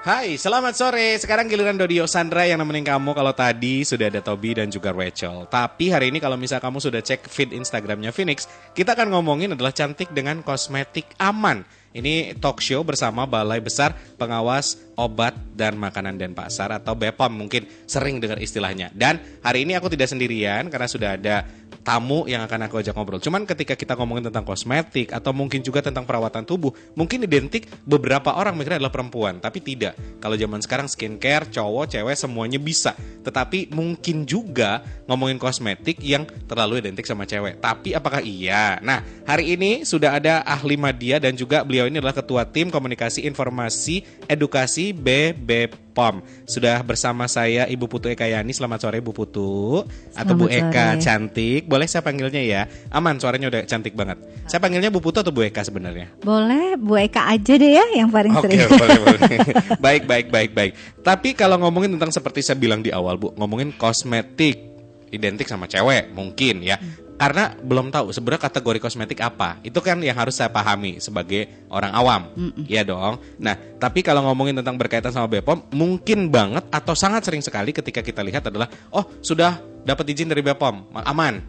Hai, selamat sore. Sekarang giliran Dodio Sandra yang nemenin kamu. Kalau tadi sudah ada Tobi dan juga Rachel. Tapi hari ini kalau misal kamu sudah cek feed Instagramnya Phoenix, kita akan ngomongin adalah cantik dengan kosmetik aman. Ini talk show bersama Balai Besar Pengawas Obat dan Makanan Denpasar atau BPOM, mungkin sering dengar istilahnya. Dan hari ini aku tidak sendirian karena sudah ada tamu yang akan aku ajak ngobrol. Cuman ketika kita ngomongin tentang kosmetik atau mungkin juga tentang perawatan tubuh, mungkin identik beberapa orang mikirnya adalah perempuan, tapi tidak. Kalau zaman sekarang skincare, cowok, cewek semuanya bisa. Tetapi mungkin juga ngomongin kosmetik yang terlalu identik sama cewek. Tapi apakah iya? Nah, hari ini sudah ada ahli media dan juga beliau ini adalah Ketua Tim Komunikasi Informasi Edukasi BPOM. Sudah bersama saya Ibu Putu Eka Yani. Selamat sore Bu Putu atau Bu Eka cantik. Boleh saya panggilnya ya? Aman, suaranya udah cantik banget. Saya panggilnya Bu Putu atau Bu Eka sebenarnya? Boleh, Bu Eka aja deh ya yang paling sering. Oke, boleh. Baik. Tapi kalau ngomongin tentang seperti saya bilang di awal Bu, ngomongin kosmetik identik sama cewek mungkin ya. Karena belum tahu sebenarnya kategori kosmetik apa. Itu kan yang harus saya pahami sebagai orang awam. Iya dong. Nah, tapi kalau ngomongin tentang berkaitan sama BPOM, mungkin banget atau sangat sering sekali ketika kita lihat adalah, oh sudah dapat izin dari BPOM, aman.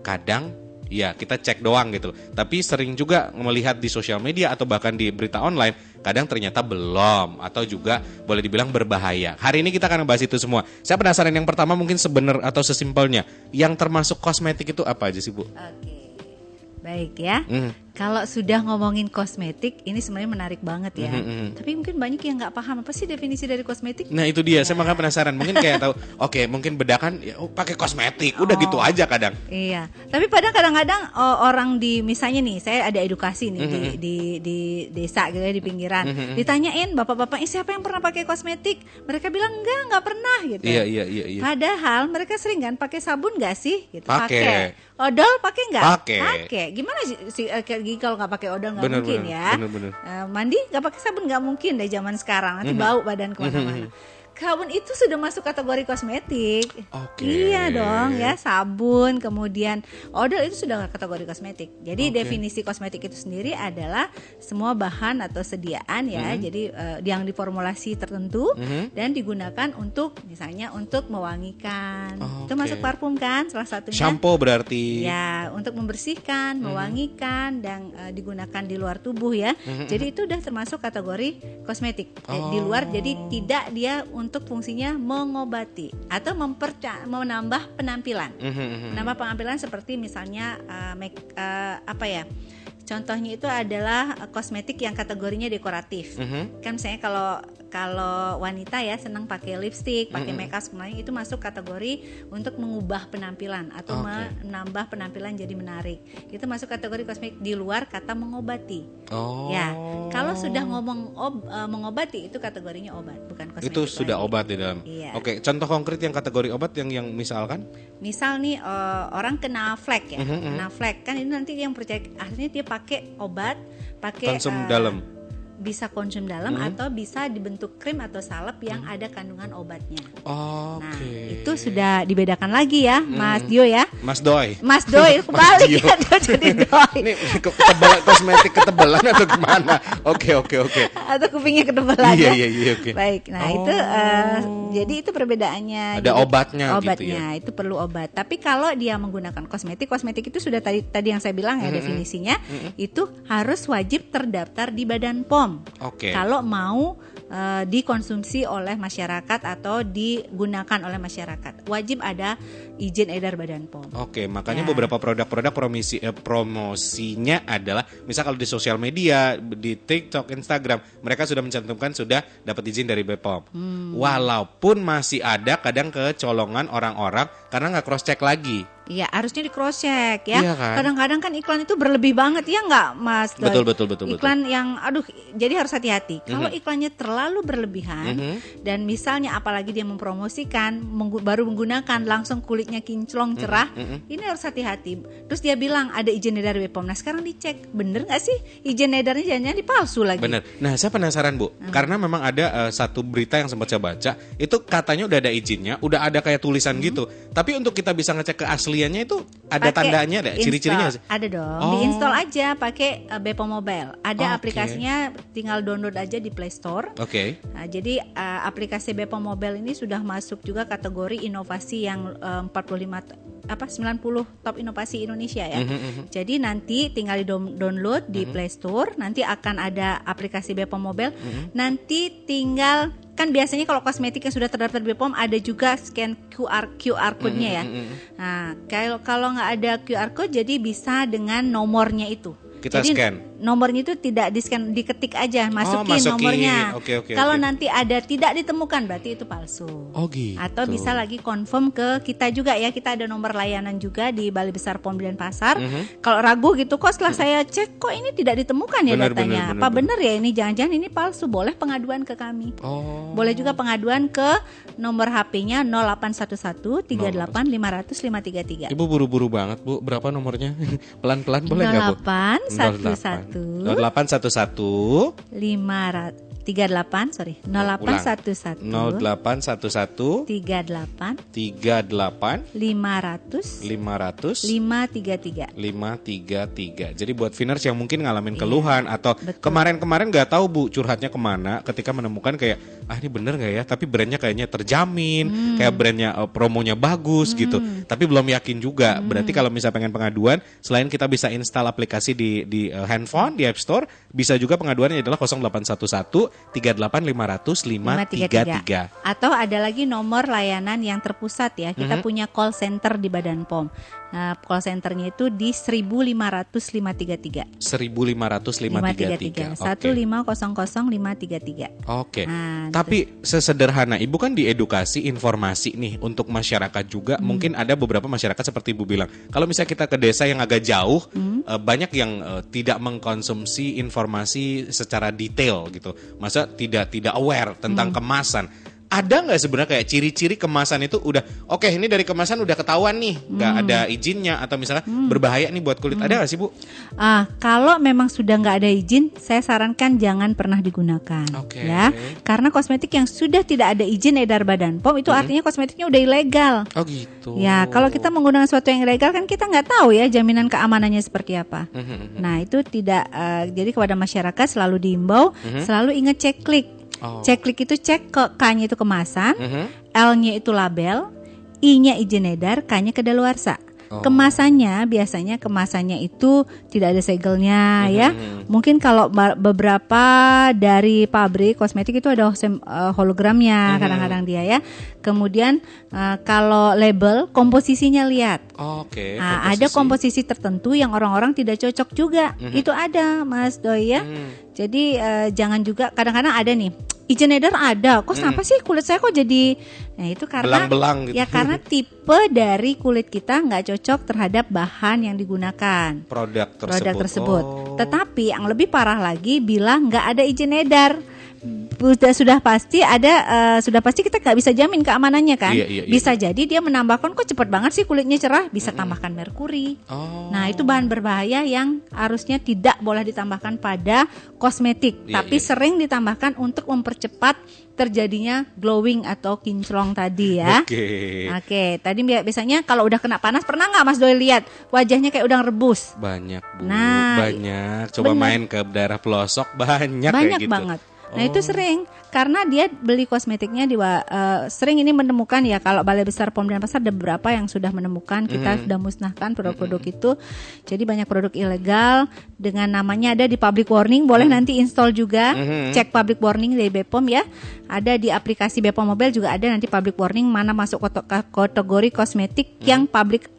Kadang ya kita cek doang gitu. Tapi sering juga melihat di sosial media atau bahkan di berita online, kadang ternyata belum atau juga boleh dibilang berbahaya. Hari ini kita akan membahas itu semua. Saya penasaran yang pertama mungkin sebenar atau sesimpelnya, yang termasuk kosmetik itu apa aja sih Bu? Oke. Baik ya. Kalau sudah ngomongin kosmetik, ini sebenarnya menarik banget ya. Tapi mungkin banyak yang nggak paham apa sih definisi dari kosmetik. Nah itu dia, saya makanya penasaran. Mungkin kayak tahu, oke, mungkin bedakan, ya, pakai kosmetik, udah gitu aja kadang. Iya. Tapi kadang-kadang orang di misalnya nih, saya ada edukasi nih di desa gitu ya, di pinggiran. Ditanyain bapak-bapak, siapa yang pernah pakai kosmetik? Mereka bilang enggak pernah gitu. Iya. Padahal mereka sering kan pakai sabun nggak sih? Gitu. Pakai. Odol pakai nggak? Pakai. Gimana sih kalau nggak pakai odol nggak Bener, mungkin ya. Bener. Mandi nggak pakai sabun nggak mungkin deh zaman sekarang, nanti bau badan kemana-mana. Sabun itu sudah masuk kategori kosmetik. Iya dong ya, sabun kemudian odol itu sudah kategori kosmetik. Jadi definisi kosmetik itu sendiri adalah semua bahan atau sediaan ya. Jadi yang diformulasi tertentu dan digunakan untuk misalnya untuk mewangikan. Itu masuk parfum kan salah satunya. Shampoo berarti. Ya, untuk membersihkan, mewangikan dan digunakan di luar tubuh ya. Jadi itu udah termasuk kategori kosmetik. Di luar, jadi tidak dia untuk fungsinya mengobati atau menambah penampilan. Menambah penampilan seperti misalnya contohnya itu adalah kosmetik yang kategorinya dekoratif. Kan misalnya kalau wanita ya senang pakai lipstick, pakai makeup sebenarnya itu masuk kategori untuk mengubah penampilan atau menambah penampilan jadi menarik. Itu masuk kategori kosmetik di luar kata mengobati. Ya, kalau sudah ngomong mengobati itu kategorinya obat, bukan kosmetik. Itu sudah lagi. obat di dalam. Iya. Oke, contoh konkret yang kategori obat yang misalkan? Misal nih orang kena flek ya, kena flek kan ini nanti yang percaya akhirnya dia pakai obat, pakai konsum dalam. Bisa konsum dalam atau bisa dibentuk krim atau salep yang ada kandungan obatnya. Nah, itu sudah dibedakan lagi ya, Mas Dio ya. Mas Doi. Mas Doi kebalik ya, jadi Doi. Ini kosmetik ketebalan atau gimana? Oke. Atau kupingnya ketebalan. Iya, oke. Baik, nah itu jadi itu perbedaannya. Ada jadi, obatnya gitu ya. Itu perlu obat. Tapi kalau dia menggunakan kosmetik itu sudah tadi yang saya bilang ya definisinya, itu harus wajib terdaftar di Badan POM. Kalau mau dikonsumsi oleh masyarakat atau digunakan oleh masyarakat, wajib ada izin edar Badan POM. Makanya beberapa produk-produk promosinya adalah misal kalau di sosial media, di TikTok, Instagram, mereka sudah mencantumkan sudah dapat izin dari BPOM. Walaupun masih ada kadang kecolongan orang-orang karena nggak cross check lagi. Iya, harusnya di cross check ya. Iya kan? Kadang-kadang kan iklan itu berlebih banget ya nggak, Mas? Betul. Iklan yang jadi harus hati-hati. Kalau iklannya terlalu berlebihan dan misalnya apalagi dia mempromosikan baru menggunakan langsung kulitnya kinclong cerah, ini harus hati-hati. Terus dia bilang ada izin edar BPOM. Nah, sekarang dicek bener nggak sih izin edarnya jangan dipalsu lagi. Bener. Nah, saya penasaran Bu, karena memang ada satu berita yang sempat saya baca, itu katanya udah ada izinnya, udah ada kayak tulisan gitu. Tapi Tapi untuk kita bisa ngecek keasliannya itu ada Pakai tandanya, ada ciri-cirinya nggak sih? Ada dong. Oh. Diinstal aja pakai Bepom Mobile. Ada Oke. aplikasinya, tinggal download aja di Play Store. Oke. Nah, jadi aplikasi Bepom Mobile ini sudah masuk juga kategori inovasi yang 90 top inovasi Indonesia ya. Jadi nanti tinggal di download di Play Store, nanti akan ada aplikasi Bepom Mobile. Nanti tinggal, kan biasanya kalau kosmetik yang sudah terdaftar di Bepom ada juga scan QR code-nya ya. Nah, kalau nggak ada QR code, jadi bisa dengan nomornya itu. Kita Jadi scan. nomornya itu tidak di-scan, diketik aja, masukin masukin. nomornya. Oke, Kalau nanti ada tidak ditemukan, berarti itu palsu. Oh gitu. Atau bisa lagi confirm ke kita juga ya, kita ada nomor layanan juga di Balai Besar POM Denpasar. Kalau ragu gitu, kok setelah saya cek kok ini tidak ditemukan ya datanya. Apa benar ya ini, jangan-jangan ini palsu, boleh pengaduan ke kami. Boleh juga pengaduan ke nomor HP-nya 0811 38 500 533. Ibu buru-buru banget Bu, berapa nomornya? Pelan-pelan boleh nggak Bu? 0811 0811 38 sorry 0811 0811 38 38 500 500 533. 533. Jadi buat Viners yang mungkin ngalamin keluhan atau kemarin-kemarin nggak tahu Bu curhatnya kemana ketika menemukan kayak ini bener nggak ya, tapi brandnya kayaknya terjamin, kayak brandnya promonya bagus gitu, tapi belum yakin juga. Berarti kalau misalnya pengen pengaduan, selain kita bisa install aplikasi di handphone di App Store, bisa juga pengaduannya adalah 0811 38 500 533. Atau ada lagi nomor layanan yang terpusat ya. Kita punya call center di Badan POM. Nah, call centernya itu di 15000 533. 15000 533. 1500533. Oke. Nah, tapi sesederhana Ibu kan diedukasi informasi nih untuk masyarakat juga. Mungkin ada beberapa masyarakat seperti Ibu bilang, kalau misalnya kita ke desa yang agak jauh, banyak yang tidak mengkonsumsi informasi secara detail gitu. Masa tidak aware tentang kemasan. Ada nggak sebenarnya kayak ciri-ciri kemasan itu udah oke, ini dari kemasan udah ketahuan nih nggak ada izinnya atau misalnya berbahaya nih buat kulit, ada nggak sih Bu? Kalau memang sudah nggak ada izin, saya sarankan jangan pernah digunakan. Ya, karena kosmetik yang sudah tidak ada izin edar Badan POM itu artinya kosmetiknya udah ilegal. Oh gitu. Ya, kalau kita menggunakan sesuatu yang ilegal kan kita nggak tahu ya jaminan keamanannya seperti apa. Nah, itu tidak. Jadi kepada masyarakat selalu diimbau selalu ingat cek klik. Cek klik itu cek ke K-nya itu kemasan, L-nya itu label, I-nya izin edar, K-nya kedaluarsa. Kemasannya biasanya itu tidak ada segelnya ya. Mungkin kalau beberapa dari pabrik kosmetik itu ada hologramnya kadang-kadang dia ya. Kemudian kalau label komposisinya lihat. Ada komposisi tertentu yang orang-orang tidak cocok juga. Itu ada Mas Doi ya. Jadi jangan juga, kadang-kadang ada nih izin edar ada, kok kenapa sih kulit saya kok jadi, nah itu karena belang-belang gitu. Ya karena tipe dari kulit kita nggak cocok terhadap bahan yang digunakan produk tersebut. Tetapi yang lebih parah lagi bilang nggak ada izin edar. Sudah pasti kita nggak bisa jamin keamanannya kan. Bisa jadi dia menambahkan, kok cepet banget sih kulitnya cerah, bisa tambahkan merkuri. Nah itu bahan berbahaya yang harusnya tidak boleh ditambahkan pada kosmetik, tapi sering ditambahkan untuk mempercepat terjadinya glowing atau kinclong tadi ya. Oke. Tadi biasanya kalau udah kena panas, pernah nggak Mas Doi lihat wajahnya kayak udang rebus? Banyak Bu, banyak. Coba main ke daerah pelosok banyak kayak gitu. Banget. Nah itu sering karena dia beli kosmetiknya sering ini menemukan ya, kalau Balai Besar POM Denpasar ada beberapa yang sudah menemukan, kita sudah musnahkan produk-produk itu. Jadi banyak produk ilegal dengan namanya ada di public warning, boleh nanti install juga, cek public warning dari Bepom ya. Ada di aplikasi Bepom Mobile juga ada nanti public warning mana masuk kategori kosmetik yang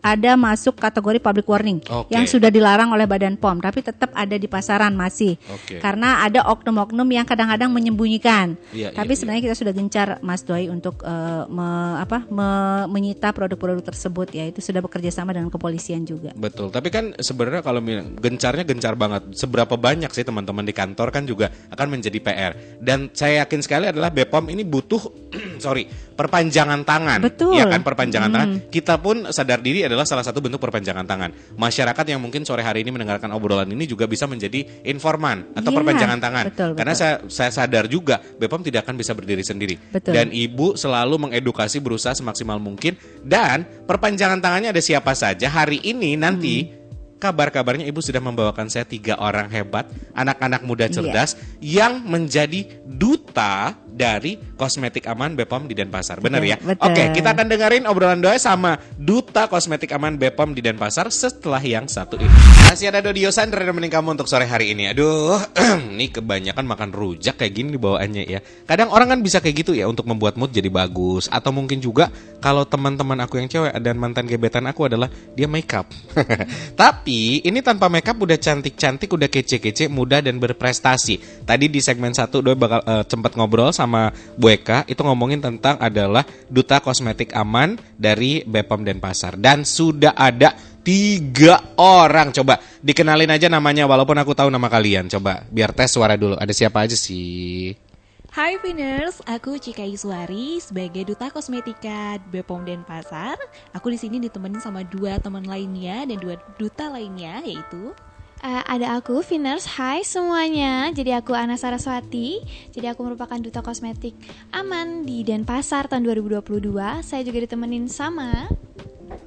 ada masuk kategori public warning yang sudah dilarang oleh Badan POM, tapi tetap ada di pasaran masih. Karena ada oknum-oknum yang kadang-kadang menyembunyikan. Tapi sebenarnya kita sudah gencar Mas Doi untuk menyita produk-produk tersebut ya, itu sudah bekerja sama dengan kepolisian juga. Betul. Tapi kan sebenarnya kalau gencarnya gencar banget. Seberapa banyak sih teman-teman di kantor kan juga akan menjadi PR. Dan saya yakin sekali adalah Bepom ini butuh perpanjangan tangan. Betul. Ya kan, perpanjangan tangan. Kita pun sadar diri adalah salah satu bentuk perpanjangan tangan. Masyarakat yang mungkin sore hari ini mendengarkan obrolan ini juga bisa menjadi informan atau Iya, perpanjangan tangan. betul. Karena saya sadar juga BPOM tidak akan bisa berdiri sendiri. Betul. Dan Ibu selalu mengedukasi, berusaha semaksimal mungkin. Dan perpanjangan tangannya ada siapa saja. Hari ini nanti kabar-kabarnya Ibu sudah membawakan saya 3 orang hebat, anak-anak muda cerdas yang menjadi duta dari kosmetik aman BPOM di Denpasar. Benar ya? Betul. Oke, kita akan dengerin obrolan Doi sama duta kosmetik aman BPOM di Denpasar setelah yang satu ini. Masih ada Dodi Yosandra nemenin kamu untuk sore hari ini. Aduh, ini kebanyakan makan rujak kayak gini bawaannya ya. Kadang orang kan bisa kayak gitu ya untuk membuat mood jadi bagus. Atau mungkin juga kalau teman-teman aku yang cewek dan mantan gebetan aku adalah dia makeup. Tapi ini tanpa makeup udah cantik-cantik, udah kece-kece, muda dan berprestasi. Tadi di segmen 1 Doi bakal sempat ngobrol sama Bu Eka, itu ngomongin tentang adalah duta kosmetik aman dari BPOM Denpasar. Dan sudah ada 3 orang. Coba dikenalin aja namanya walaupun aku tahu nama kalian. Coba biar tes suara dulu. Ada siapa aja sih? Hai Finers, aku Cika Iswari sebagai duta kosmetika BPOM Denpasar. Aku di sini ditemenin sama 2 teman lainnya dan 2 duta lainnya, yaitu ada aku, Finers. Hai semuanya. Jadi aku Ana Saraswati. Jadi aku merupakan duta kosmetik aman di Denpasar tahun 2022. Saya juga ditemenin sama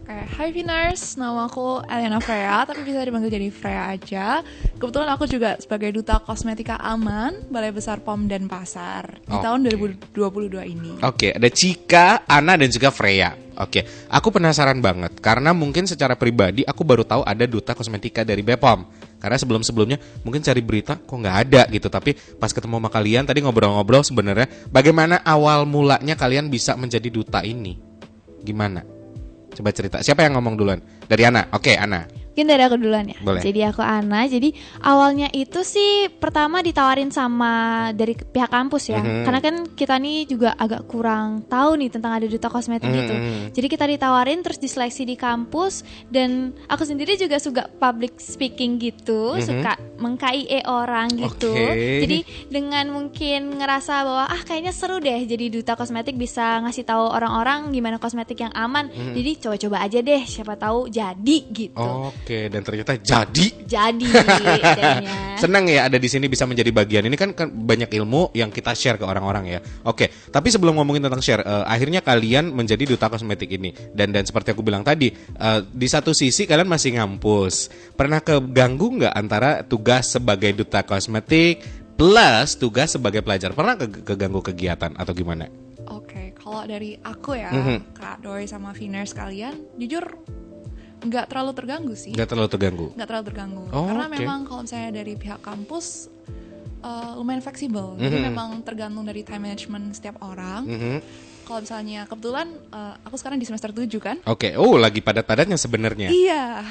Hai Finers, nama aku Eliana Freya, tapi bisa dipanggil jadi Freya aja. Kebetulan aku juga sebagai duta kosmetika aman Balai Besar POM Denpasar di tahun 2022 ini. Oke, ada Cika, Ana dan juga Freya. Oke, aku penasaran banget karena mungkin secara pribadi aku baru tahu ada duta kosmetika dari BPOM. Karena sebelum-sebelumnya mungkin cari berita kok nggak ada gitu. Tapi pas ketemu sama kalian tadi ngobrol-ngobrol sebenarnya bagaimana awal mulanya kalian bisa menjadi duta ini? Gimana? Coba cerita. Siapa yang ngomong duluan? Dari Ana. Oke, Ana. Mungkin dari aku duluan ya. Boleh. Jadi aku Ana. Jadi awalnya itu sih pertama ditawarin sama dari pihak kampus ya. Karena kan kita nih juga agak kurang tahu nih tentang ada duta kosmetik gitu. Jadi kita ditawarin terus diseleksi di kampus. Dan aku sendiri juga suka public speaking gitu, suka meng-KIE orang gitu. Jadi dengan mungkin ngerasa bahwa kayaknya seru deh jadi duta kosmetik, bisa ngasih tahu orang-orang gimana kosmetik yang aman. Jadi coba-coba aja deh, siapa tahu jadi gitu. Oke, dan ternyata jadi jadinya. Senang ya ada di sini bisa menjadi bagian. Ini kan banyak ilmu yang kita share ke orang-orang ya. Oke, tapi sebelum ngomongin tentang share, akhirnya kalian menjadi duta kosmetik ini. Dan seperti aku bilang tadi, di satu sisi kalian masih ngampus. Pernah keganggu nggak antara tugas sebagai duta kosmetik plus tugas sebagai pelajar? Pernah keganggu kegiatan atau gimana? Oke, kalau dari aku ya, Kak Doi sama Finers kalian, jujur nggak terlalu terganggu sih. Nggak terlalu terganggu. Karena memang kalau misalnya dari pihak kampus lumayan fleksibel. Jadi memang tergantung dari time management setiap orang. Kalau misalnya kebetulan aku sekarang di semester 7 kan. Oke, lagi padat-padatnya sebenarnya. Iya.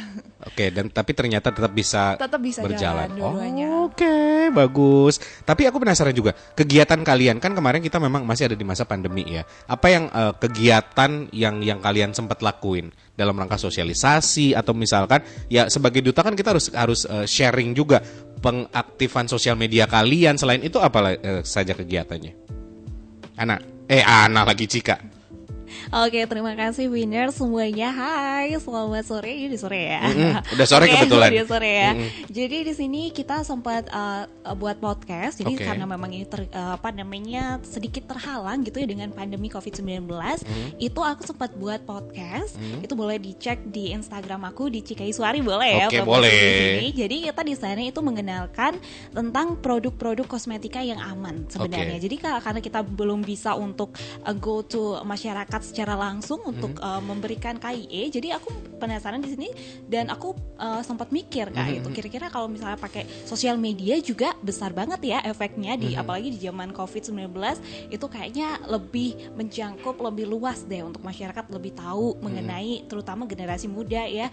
Oke, dan tapi ternyata tetap bisa berjalan. Jalan dua-duanya. Oke, bagus. Tapi aku penasaran juga, kegiatan kalian kan kemarin kita memang masih ada di masa pandemi ya. Apa yang kegiatan yang kalian sempat lakuin dalam rangka sosialisasi atau misalkan ya sebagai duta kan kita harus sharing juga pengaktifan sosial media kalian. Selain itu apa saja kegiatannya? Ana lagi Cika. Oke, terima kasih winner semuanya. Hai, selamat sore. Ini di sore ya. Udah sore kebetulan. Udah sore ya. Jadi di sini kita sempat buat podcast. Jadi karena memang ini sedikit terhalang gitu ya dengan pandemi COVID-19, itu aku sempat buat podcast. Itu boleh dicek di Instagram aku di Cika Iswari, boleh ya. Oke, boleh. Di sini. Jadi kita di sana itu mengenalkan tentang produk-produk kosmetika yang aman sebenarnya. Jadi karena kita belum bisa untuk go to masyarakat secara langsung untuk memberikan KIE, jadi aku penasaran di sini dan aku sempat mikir itu kira-kira kalau misalnya pakai sosial media juga besar banget ya efeknya apalagi di zaman COVID-19 itu kayaknya lebih menjangkup lebih luas deh untuk masyarakat lebih tahu mengenai terutama generasi muda ya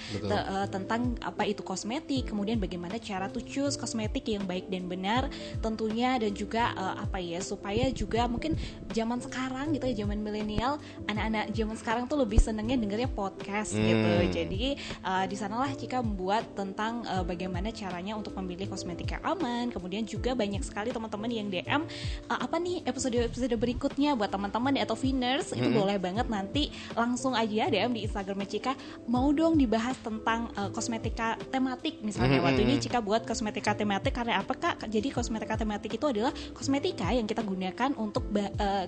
tentang apa itu kosmetik, kemudian bagaimana cara to choose kosmetik yang baik dan benar tentunya, dan juga supaya juga mungkin zaman sekarang gitu ya, zaman milenial anak-anak zaman sekarang tuh lebih senengnya dengernya podcast gitu. Jadi di sanalah Cika membuat tentang bagaimana caranya untuk memilih kosmetika aman. Kemudian juga banyak sekali teman-teman yang DM apa nih episode berikutnya buat teman-teman atau Viners, itu boleh banget nanti langsung aja DM di Instagramnya Cika, mau dong dibahas tentang kosmetika tematik misalnya. Waktu ini Cika buat kosmetika tematik karena apa Kak? Jadi kosmetika tematik itu adalah kosmetika yang kita gunakan untuk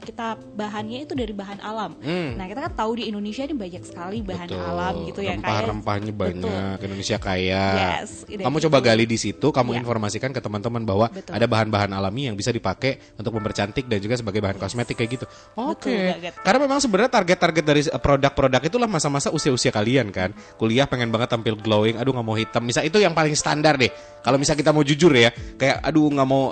kita bahannya itu dari bahan alam. Nah kita kan tahu di Indonesia ini banyak sekali bahan alam gitu ya, rempah-rempahnya banyak. Indonesia kaya. Yes, kamu coba gali di situ, kamu informasikan ke teman-teman bahwa ada bahan-bahan alami yang bisa dipakai untuk mempercantik dan juga sebagai bahan kosmetik kayak gitu. Oke. Karena memang sebenarnya target-target dari produk-produk itulah masa-masa usia-usia kalian kan. Kuliah pengen banget tampil glowing, aduh nggak mau hitam. Misal itu yang paling standar deh. Kalau misal kita mau jujur ya, kayak aduh nggak mau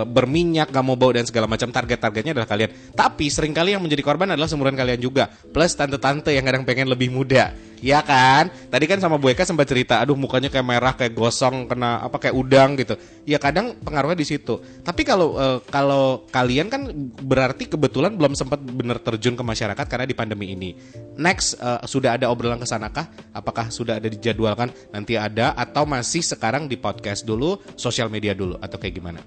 berminyak, nggak mau bau dan segala macam, targetnya adalah kalian. Tapi seringkali yang menjadi korban adalah seumuran kalian juga. Plus tante-tante yang kadang pengen lebih muda. Ya kan? Tadi kan sama Bu Eka sempat cerita, aduh mukanya kayak merah, kayak gosong, kena apa kayak udang gitu. Ya kadang pengaruhnya di situ. Tapi kalau kalian kan berarti kebetulan belum sempat benar terjun ke masyarakat karena di pandemi ini. Next sudah ada obrolan ke sanakah? Apakah sudah ada dijadwalkan nanti ada atau masih sekarang di podcast dulu, sosial media dulu atau kayak gimana?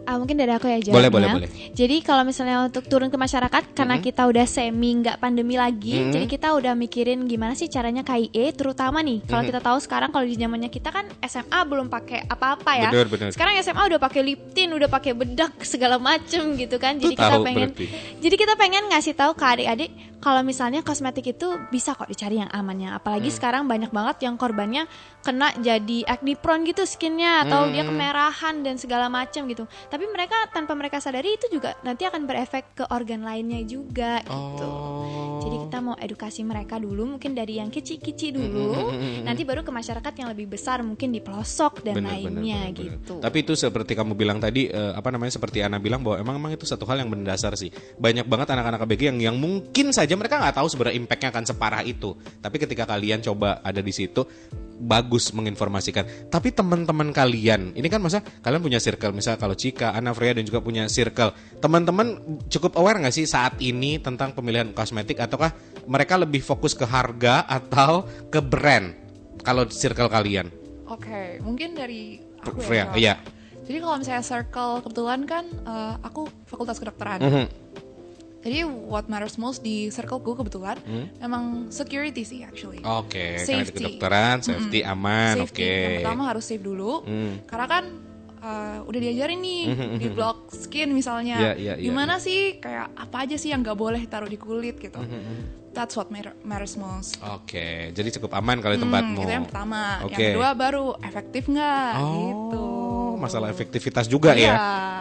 Mungkin dari aku ya jawabnya. Boleh. Jadi kalau misalnya untuk turun ke masyarakat, karena kita udah semi nggak pandemi lagi, jadi kita udah mikirin gimana sih caranya KIE, terutama nih kalau kita tahu sekarang kalau di zamannya kita kan SMA belum pakai apa-apa ya. Bener. Sekarang SMA udah pakai lip tint, udah pakai bedak segala macem gitu kan. Jadi kita pengen ngasih tahu ke adik-adik kalau misalnya kosmetik itu bisa kok dicari yang amannya. Apalagi sekarang banyak banget yang korbannya kena jadi acne prone gitu skinnya atau dia kemerahan dan segala macam gitu. Tapi mereka tanpa mereka sadari itu juga nanti akan berefek ke organ lainnya juga gitu. Jadi kita mau edukasi mereka dulu, mungkin dari yang kecil-kecil dulu, nanti baru ke masyarakat yang lebih besar, mungkin di pelosok dan lainnya gitu. Tapi itu seperti kamu bilang tadi, seperti Ana bilang bahwa emang itu satu hal yang mendasar sih. Banyak banget anak-anak ABG yang mungkin saja mereka nggak tahu sebenarnya impactnya akan separah itu. Tapi ketika kalian coba ada di situ, bagus menginformasikan. Tapi teman-teman kalian, ini kan masa kalian punya circle, misal kalau Cika, Ana, Freya dan juga punya circle. Teman-teman cukup aware nggak sih saat ini tentang pemilihan kosmetik, ataukah mereka lebih fokus ke harga atau ke brand? Kalau circle kalian? Oke, mungkin dari aku Freya, ya. iya. Jadi kalau misalnya circle, kebetulan kan aku fakultas kedokteran. Jadi what matters most di circle gue kebetulan emang security sih actually. Oke, karena di kedokteran, safety aman. Safety. Yang pertama harus safe dulu. Karena kan udah diajarin nih di blog skin misalnya. Gimana sih, kayak apa aja sih yang gak boleh taruh di kulit gitu. That's what matters most. Oke, jadi cukup aman kalau di tempatmu. Itu yang pertama. Yang kedua baru efektif nggak gitu. Masalah efektivitas juga ya.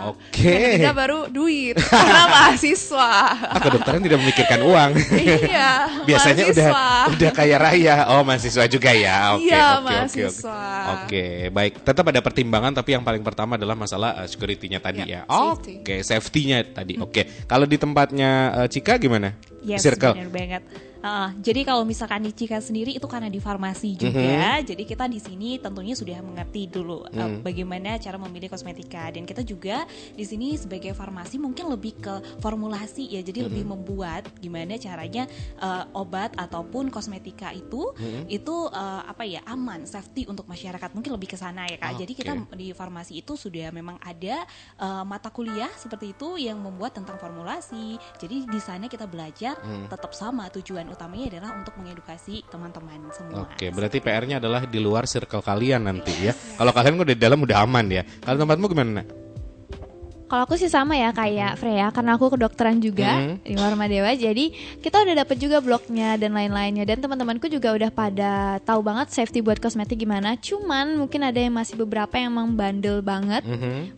Oke. Yang ketiga baru duit karena mahasiswa. Kedokteran tidak memikirkan uang. Iya. Biasanya udah kaya raya. Oh, mahasiswa juga ya. Oke. Mahasiswa. Oke, baik. Tetap ada pertimbangan, tapi yang paling pertama adalah masalah security-nya tadi ya. Oke, safety-nya tadi. Oke. Kalau di tempatnya Cika gimana? Yes, Circle. benar banget. Jadi kalau misalkan di Cika sendiri itu karena di farmasi juga, jadi kita di sini tentunya sudah mengerti dulu bagaimana cara memilih kosmetika, dan kita juga di sini sebagai farmasi mungkin lebih ke formulasi ya, jadi lebih membuat gimana caranya obat ataupun kosmetika itu aman, safety untuk masyarakat, mungkin lebih ke sana ya Kak. Jadi kita di farmasi itu sudah memang ada mata kuliah seperti itu yang membuat tentang formulasi. Jadi di sana kita belajar tetap sama, tujuan utamanya adalah untuk mengedukasi teman-teman semua. Oke, berarti PR-nya adalah di luar circle kalian nanti ya. Kalau kalian udah di dalam udah aman ya. Kalau tempatmu gimana? Kalau aku sih sama ya kayak Freya, karena aku kedokteran juga di Warmadewa, jadi kita udah dapet juga blognya dan lain-lainnya, dan teman-temanku juga udah pada tahu banget safety buat kosmetik gimana. Cuman mungkin ada yang masih beberapa yang emang bandel banget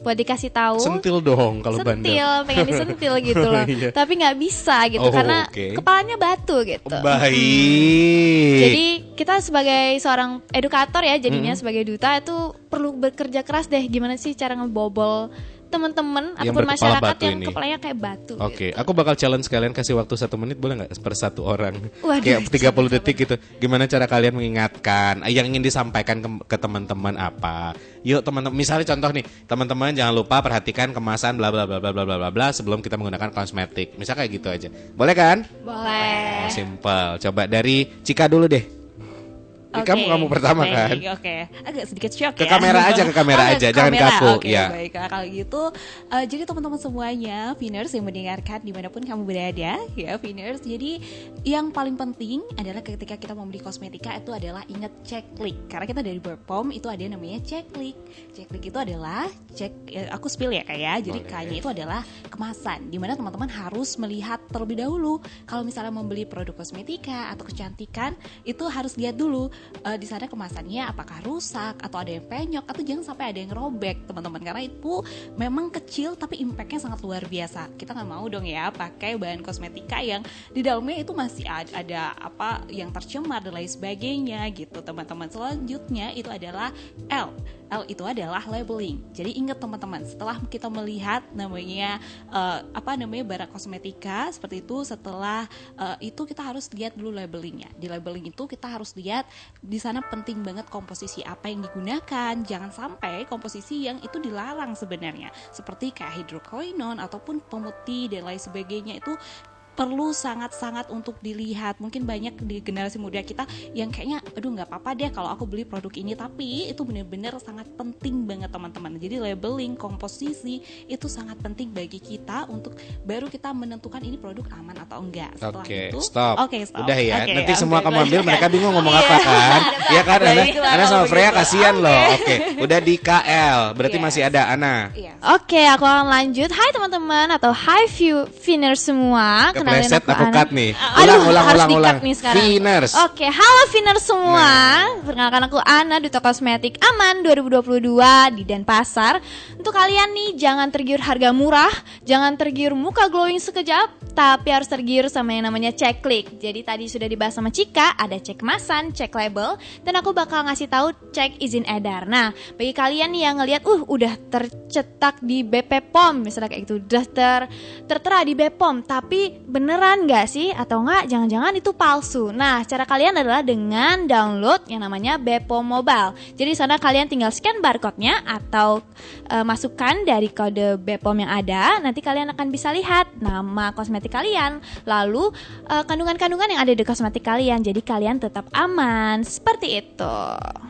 buat dikasih tahu. Sentil dong kalau bandel. Sentil, pengen disentil gitu loh. Tapi nggak bisa gitu karena kepalanya batu gitu. Baik. Jadi kita sebagai seorang edukator ya, jadinya sebagai duta itu perlu bekerja keras deh, gimana sih cara ngebobol teman-teman Yang ataupun berkepala masyarakat batu yang ini. kepalanya kayak batu. Oke, aku bakal challenge kalian kasih waktu 1 menit boleh nggak per satu orang? Waduh, Kayak 30 detik gitu. Gimana cara kalian mengingatkan yang ingin disampaikan ke teman-teman apa? Yuk teman-teman, misalnya contoh nih, teman-teman jangan lupa perhatikan kemasan bla bla bla bla bla bla bla bla sebelum kita menggunakan kosmetik. Misal kayak gitu aja. Boleh kan? Boleh. Simple. Coba dari Cika dulu deh. Oke, Kamu pertama kan? Oke, agak sedikit shock Ke ya. kamera aja, ke kamera Oh, aja, ke jangan kamera. kaku. Oke, Ya. baik. Kalau gitu, jadi teman-teman semuanya, Finers yang mendengarkan dimanapun kamu berada, ya Finers. Jadi yang paling penting adalah ketika kita membeli kosmetika itu adalah ingat ceklik. Karena kita dari BPOM itu ada yang namanya ceklik. Ceklik itu adalah aku spill ya kayak. Jadi K-nya itu adalah kemasan. Dimana teman-teman harus melihat terlebih dahulu. Kalau misalnya membeli produk kosmetika atau kecantikan, itu harus lihat dulu. Di sana kemasannya apakah rusak atau ada yang penyok atau jangan sampai ada yang robek teman-teman, karena itu memang kecil tapi impactnya sangat luar biasa. Kita nggak mau dong ya pakai bahan kosmetika yang di dalamnya itu masih ada apa yang tercemar dan lain sebagainya gitu teman-teman. Selanjutnya itu adalah L itu adalah labeling. Jadi ingat teman-teman, setelah kita melihat namanya barang kosmetika seperti itu, setelah itu kita harus lihat dulu labelingnya. Di labeling itu kita harus lihat di sana penting banget komposisi apa yang digunakan. Jangan sampai komposisi yang itu dilarang sebenarnya, seperti kayak hidroquinone ataupun pemutih dan lain sebagainya, itu perlu sangat-sangat untuk dilihat. Mungkin banyak di generasi muda kita yang kayaknya aduh nggak apa-apa deh kalau aku beli produk ini, tapi itu benar-benar sangat penting banget teman-teman. Jadi labeling, komposisi itu sangat penting bagi kita untuk baru kita menentukan ini produk aman atau enggak. Setelah itu stop. stop. Udah ya, Oke, nanti semua kamu ambil, lanjut. mereka bingung ngomong apa kan? Iya kan, Ana sama Freya kasihan loh. Oke, udah di KL, berarti masih ada Ana. Yes. Oke, aku akan lanjut. Hai teman-teman atau hai Finers semua. Kepleset aku Ana. cut nih. Aduh, harus Ulang. di-cut nih sekarang. Finers. Oke, halo Finers semua. Perkenalkan aku Ana, Duta Kosmetik Aman 2022 di Denpasar. Untuk kalian nih, jangan tergiur harga murah, jangan tergiur muka glowing sekejap, tapi harus tergiur sama yang namanya ceklik. Jadi tadi sudah dibahas sama Cika, ada cek kemasan, cek label, dan aku bakal ngasih tahu cek izin edar. Nah, bagi kalian nih yang ngelihat udah tercetak di BP POM misalnya kayak gitu, udah tertera di BPOM, tapi beneran nggak sih atau nggak jangan-jangan itu palsu. Nah, cara kalian adalah dengan download yang namanya BPOM Mobile. Jadi di sana kalian tinggal scan barcode-nya atau masukkan dari kode BPOM yang ada, nanti kalian akan bisa lihat nama kosmetik kalian, lalu kandungan-kandungan yang ada di kosmetik kalian. Jadi kalian tetap aman. Seperti itu.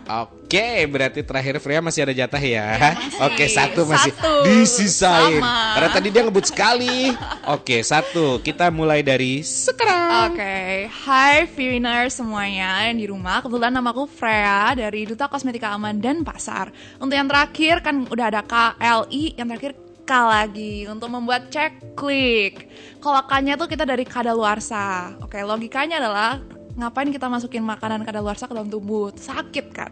Oke, berarti terakhir Freya masih ada jatah ya. Oke, satu masih disisain. Sama. Karena tadi dia ngebut sekali. Oke, satu. Kita mulai dari sekarang. Oke, hai Finers semuanya yang di rumah. Kebetulan namaku Freya dari Duta Kosmetika Aman Denpasar. Untuk yang terakhir kan udah ada KLI, yang terakhir K lagi untuk membuat ceklik. Kalau K-nya tuh kita dari kadaluarsa. Oke, logikanya adalah ngapain kita masukin makanan kadaluarsa ke dalam tubuh? Sakit kan?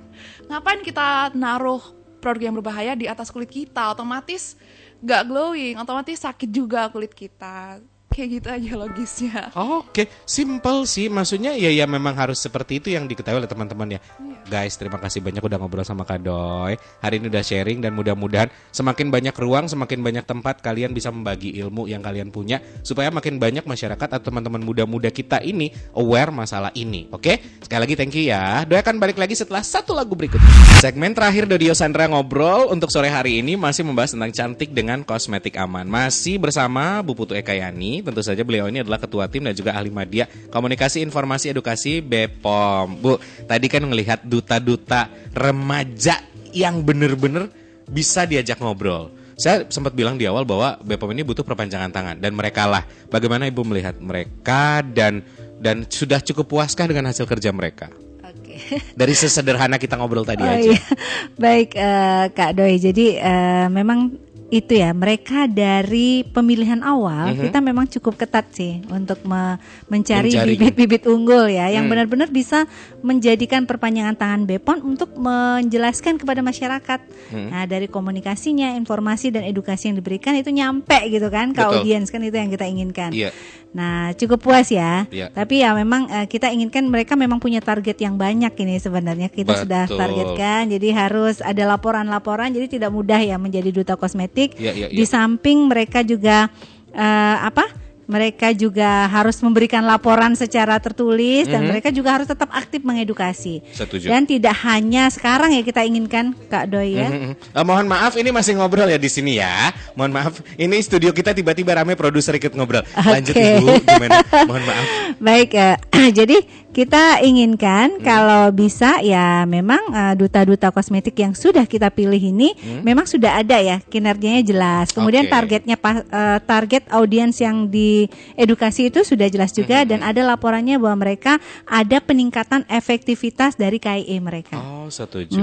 Ngapain kita naruh produk yang berbahaya di atas kulit kita? Otomatis gak glowing, otomatis sakit juga kulit kita. Kayak gitu aja logisnya. Oke, simple sih. Maksudnya ya memang harus seperti itu yang diketahui oleh teman-teman ya. Guys, terima kasih banyak udah ngobrol sama Kak Doi. Hari ini udah sharing dan mudah-mudahan semakin banyak ruang, semakin banyak tempat kalian bisa membagi ilmu yang kalian punya supaya makin banyak masyarakat atau teman-teman muda-muda kita ini aware masalah ini. Oke? Sekali lagi thank you ya. Doi akan balik lagi setelah satu lagu berikut. Segmen terakhir Dodio Sandra ngobrol untuk sore hari ini masih membahas tentang cantik dengan kosmetik aman. Masih bersama Bu Putu Ekayani. Tentu saja beliau ini adalah ketua tim dan juga ahli media komunikasi informasi edukasi BPOM. Bu, tadi kan melihat duta-duta remaja yang benar-benar bisa diajak ngobrol. Saya sempat bilang di awal bahwa BPOM ini butuh perpanjangan tangan dan mereka lah. Bagaimana Ibu melihat mereka dan sudah cukup puaskah dengan hasil kerja mereka? Dari sesederhana kita ngobrol tadi aja. Iya. Baik Kak Doi. Jadi memang itu ya, mereka dari pemilihan awal kita memang cukup ketat sih untuk mencari bibit-bibit unggul ya, yang benar-benar bisa menjadikan perpanjangan tangan BPOM untuk menjelaskan kepada masyarakat. Nah, dari komunikasinya, informasi dan edukasi yang diberikan itu nyampe gitu kan ke audiens, kan itu yang kita inginkan. Nah, cukup puas ya. Ya. Tapi ya memang kita inginkan mereka memang punya target yang banyak ini sebenarnya. Kita sudah targetkan. Jadi harus ada laporan-laporan. Jadi tidak mudah ya menjadi duta kosmetik. Ya. Di samping mereka juga mereka juga harus memberikan laporan secara tertulis dan mereka juga harus tetap aktif mengedukasi. Setuju. Dan tidak hanya sekarang ya kita inginkan Kak Doi ya. Mohon maaf ini masih ngobrol ya di sini ya. Mohon maaf ini studio kita tiba-tiba rame produser ikut ngobrol. Lanjut Ibu gimana? Mohon maaf. Baik jadi kita inginkan kalau bisa ya memang duta-duta kosmetik yang sudah kita pilih ini memang sudah ada ya kinerjanya jelas. Kemudian targetnya target audiens yang diedukasi itu sudah jelas juga dan ada laporannya bahwa mereka ada peningkatan efektivitas dari KIE mereka. Oh, setuju.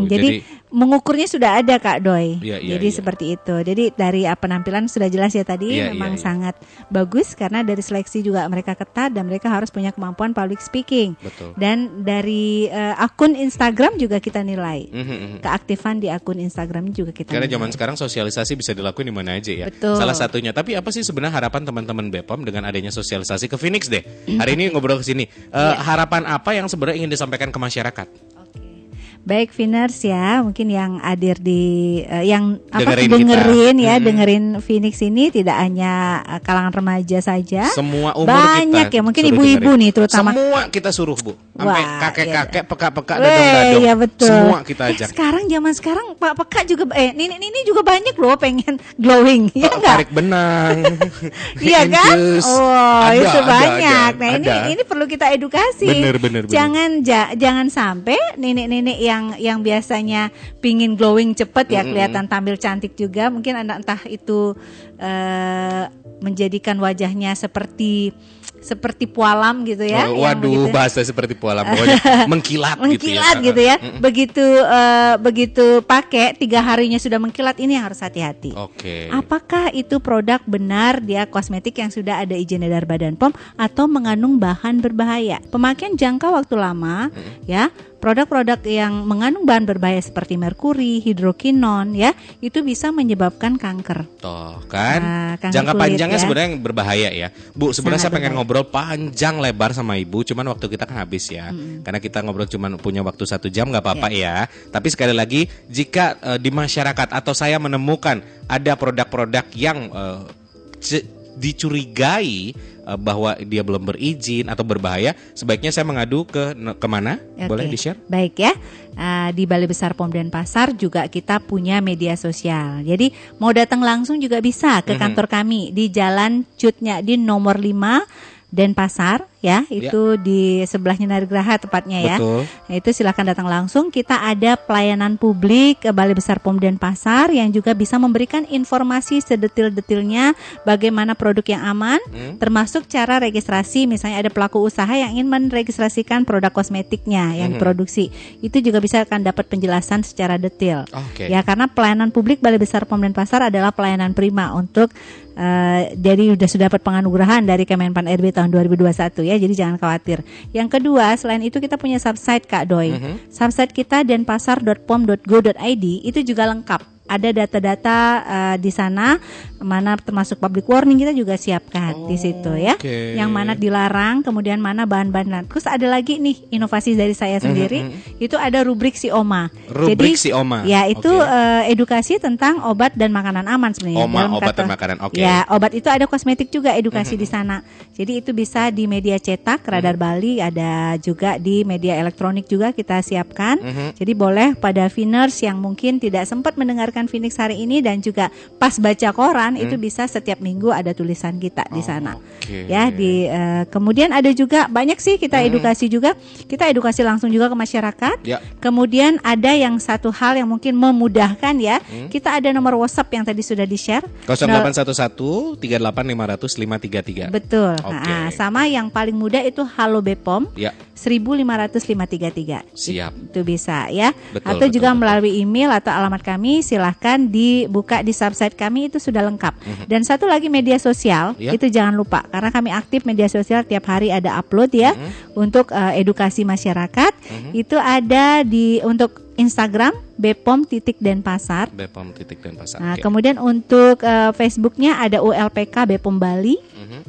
Jadi mengukurnya sudah ada Kak Doi. Jadi seperti itu. Jadi dari penampilan sudah jelas ya tadi memang sangat bagus karena dari seleksi juga mereka ketat dan mereka harus punya kemampuan public speaking. Betul. Dan dari akun Instagram juga kita nilai. Keaktifan di akun Instagram juga kita Karena nilai. zaman sekarang sosialisasi bisa dilakukan di mana aja ya. Betul. Salah satunya. Tapi apa sih sebenarnya harapan teman-teman BPOM dengan adanya sosialisasi ke Phoenix deh? Hari ini ngobrol ke sini. Harapan apa yang sebenarnya ingin disampaikan ke masyarakat? Baik Phoenix ya, mungkin yang hadir di yang dengerin Phoenix ini tidak hanya kalangan remaja saja. Semua umur banyak kita ya, mungkin suruh ibu-ibu dengerin. nih terutama. Semua kita suruh Bu, sampai Wah, kakek-kakek, peka-peka, dadong-dadong. Iya betul. Semua kita ajak. Zaman sekarang Pak Peka juga Nini juga banyak loh pengen glowing, ya enggak? Tarik benang. Iya kan? Infus. Oh, Ada, itu banyak. ada. Nah, ini perlu kita edukasi. Bener. Jangan sampai nenek-nenek yang biasanya pingin glowing cepet ya, kelihatan tampil cantik juga, mungkin entah itu menjadikan wajahnya seperti pualam gitu ya. Waduh, bahasa seperti pualam, pokoknya mengkilat gitu ya. Begitu pakai 3 harinya sudah mengkilat, ini yang harus hati-hati. Oke. Apakah itu produk benar dia kosmetik yang sudah ada izin edar Badan POM atau mengandung bahan berbahaya? Pemakaian jangka waktu lama ya. Produk-produk yang mengandung bahan berbahaya seperti merkuri, hidrokinon ya, itu bisa menyebabkan kanker. Toh kan, kanker jangka kulit, panjangnya ya. sebenarnya yang berbahaya ya. Bu, sebenarnya saya pengen berbahaya. ngobrol panjang lebar sama Ibu, cuman waktu kita kan habis ya. Karena kita ngobrol cuman punya waktu 1 jam, nggak apa-apa ya. Tapi sekali lagi, jika di masyarakat atau saya menemukan ada produk-produk yang dicurigai bahwa dia belum berizin atau berbahaya, sebaiknya saya mengadu ke kemana? Boleh di-share? Baik ya, di Balai Besar POM Denpasar juga kita punya media sosial. Jadi mau datang langsung juga bisa ke kantor kami di Jalan Cutnya di nomor 5 Denpasar ya, itu di sebelahnya Narigraha tepatnya ya. Betul. Nah, itu silakan datang langsung. Kita ada pelayanan publik Balai Besar POM Denpasar yang juga bisa memberikan informasi sedetil-detilnya bagaimana produk yang aman, termasuk cara registrasi. Misalnya ada pelaku usaha yang ingin meregistrasikan produk kosmetiknya yang diproduksi, itu juga bisa akan dapat penjelasan secara detail. Ya, karena pelayanan publik Balai Besar POM Denpasar adalah pelayanan prima untuk jadi sudah dapat penganugerahan dari Kemenpan RB tahun 2021 ya, jadi jangan khawatir. Yang kedua, selain itu kita punya subsite Kak Doi. Subsite kita denpasar.pom.go.id itu juga lengkap. Ada data-data di sana, mana termasuk public warning kita juga siapkan di situ ya. Yang mana dilarang, kemudian mana bahan-bahan. Terus ada lagi nih inovasi dari saya sendiri, itu ada rubrik Sioma. Rubrik Sioma. Ya itu edukasi tentang obat dan makanan aman sebenarnya. Obat dan makanan. Ya, obat itu ada kosmetik juga edukasi di sana. Jadi itu bisa di media cetak Radar Bali, ada juga di media elektronik juga kita siapkan. Jadi boleh pada Phoenix yang mungkin tidak sempat mendengarkan Phoenix hari ini dan juga pas baca koran itu bisa setiap minggu ada tulisan kita di sana. Ya, kemudian ada juga banyak sih kita edukasi juga. Kita edukasi langsung juga ke masyarakat. Kemudian ada yang satu hal yang mungkin memudahkan ya. Kita ada nomor WhatsApp yang tadi sudah di-share. 0811 38 500 533. Betul. Sama yang paling mudah itu Halo Bepom. 15533. Siap. Itu bisa ya. Betul, atau juga melalui email atau alamat kami, silahkan dibuka di subsite kami, itu sudah lengkap. Dan satu lagi media sosial, itu jangan lupa karena kami aktif media sosial, tiap hari ada upload ya untuk edukasi masyarakat. Itu ada untuk Instagram Bepom.Denpasar. Bepom.Denpasar. Nah, Oke. kemudian untuk Facebooknya ada ULPK Bepom Bali.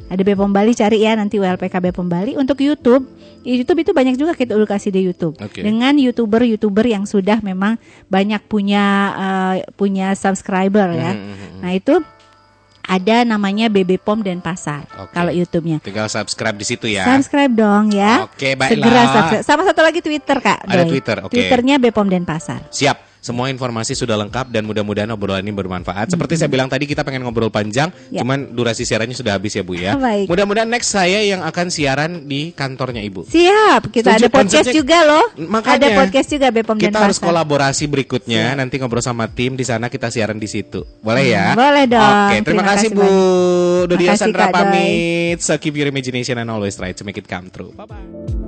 Ada Bepom Bali, cari ya nanti ULPK Bepom Bali. Untuk YouTube itu banyak juga kita edukasi di YouTube. Oke. Dengan YouTuber yang sudah memang banyak punya subscriber ya. Nah, itu ada namanya Bepom Denpasar. Oke. Kalau YouTube-nya. Tinggal subscribe di situ ya. Subscribe dong ya. Oke, baiklah. Segera subscribe. Sama satu lagi Twitter, Kak. Ada Doi. Twitter, oke. Twitternya Bepom Denpasar. Siap. Semua informasi sudah lengkap dan mudah-mudahan obrolan ini bermanfaat. Seperti saya bilang tadi, kita pengen ngobrol panjang, Ya. cuman durasi siarannya sudah habis ya Bu ya. Baik. Mudah-mudahan next saya yang akan siaran di kantornya Ibu. Siap, kita Setuju, ada podcast konsepnya- juga loh. Makanya, ada podcast juga Bepom Kita Denpasar. harus kolaborasi berikutnya, nanti ngobrol sama tim di sana, kita siaran di situ. Boleh ya? Boleh dong. Oke, terima kasih Bu banyak. Dodia Makasih, Sandra Kak Doi. pamit. So keep your imagination and always try to make it come true. Bye bye.